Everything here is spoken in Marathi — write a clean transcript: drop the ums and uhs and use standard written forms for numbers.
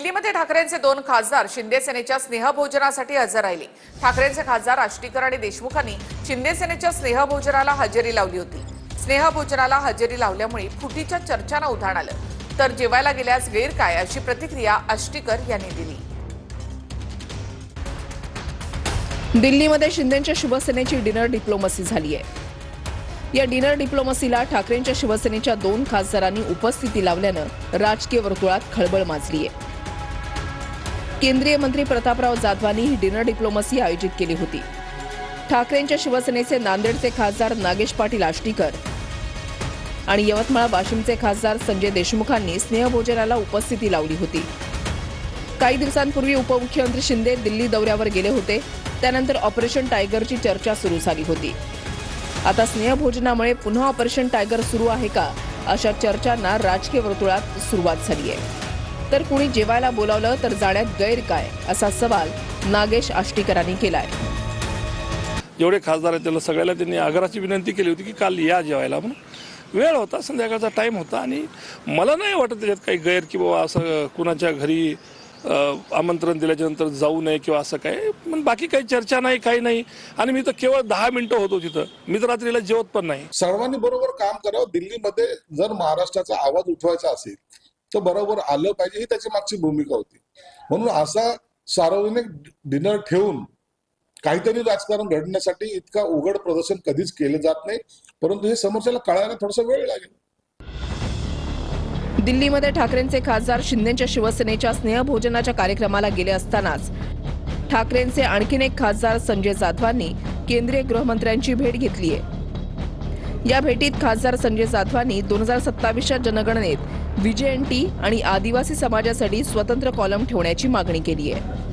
दिल्लीमध्ये ठाकरेंचे दोन खासदार शिंदे सेनेच्या स्नेहभोजनासाठी हजर राहिले। ठाकरेंचे खासदार आष्टीकर आणि देशमुखांनी शिंदे सेनेच्या स्नेहभोजनाला हजेरी लावली होती। स्नेहभोजनाला हजेरी लावल्यामुळे फुटीच्या चर्चांना उधाण आलं। तर जेवायला गेल्यास गैर काय अशी प्रतिक्रिया आष्टीकर यांनी दिली। दिल्लीमध्ये शिंदेच्या शिवसेनेची डिनर डिप्लोमसी झाली आहे। या डिनर डिप्लोमसीला ठाकरेंच्या शिवसेनेच्या दोन खासदारांनी उपस्थिती लावल्यानं राजकीय वर्तुळात खळबळ माजली आहे। केंद्रीय मंत्री प्रतापराव जाधवांनी ही डिनर डिप्लोमसी आयोजित केली होती। ठाकरेंच्या शिवसेनेचे नांदेडचे खासदार नागेश पाटील आष्टीकर आणि यवतमाळ वाशिमचे खासदार संजय देशमुखांनी स्नेहभोजनाला उपस्थिती लावली होती। काही दिवसांपूर्वी उपमुख्यमंत्री शिंदे दिल्ली दौऱ्यावर गेले होते। त्यानंतर ऑपरेशन टायगरची चर्चा सुरू झाली होती। आता स्नेहभोजनामुळे पुन्हा ऑपरेशन टायगर सुरू आहे का अशा चर्चांना राजकीय वर्तुळात सुरुवात झाली आहे। तर कुणी जेवायला बोलावलं तर जाण्यात गैर काय असा सवाल नागेश आष्टीकरांनी केलाय। जेवढे खासदार आहेत त्याला सगळ्याला त्यांनी आग्रहाची विनंती केली होती की काल या जेवायला म्हणून। वेळ होता, संध्याकाळचा टाइम होता आणि मला नाही वाटत त्याच्यात काही गैर की बाबा असं कुणाच्या घरी आमंत्रण दिल्याच्या नंतर जाऊ नये किंवा असं काय। पण बाकी काही चर्चा नाही, काही नाही। आणि मी तर केवळ 10 मिनिटं होतो तिथं, मी तर रात्रीला जेवत पण नाही। सर्वांनी बरोबर काम करावं। दिल्लीमध्ये जर महाराष्ट्राचा आवाज उठवायचा असेल तर बरोबर आलं पाहिजे, ही त्याची मागची भूमिका होती। म्हणून असा सार्वजनिक डिनर ठेवून काहीतरी राजकारण घडण्यासाठी इतका उघड प्रदर्शन कधीच केलं जात नाही, परंतु हे समोरच्याला कळायला थोडासा वेळ लागेल। दिल्लीमध्ये ठाकरेंचे खासदार शिंदेच्या शिवसेनेच्या स्नेहभोजनाच्या कार्यक्रमाला गेले असतानाच ठाकरेंचे आणखीन एक खासदार संजय जाधवांनी केंद्रीय गृहमंत्र्यांची भेट घेतली आहे। या भेटीत खासदार संजय जाधवांनी 2027च्या जनगणनेत व्हीजेएनटी आणि आदिवासी समाजासाठी स्वतंत्र कॉलम ठेवण्याची मागणी केली आहे।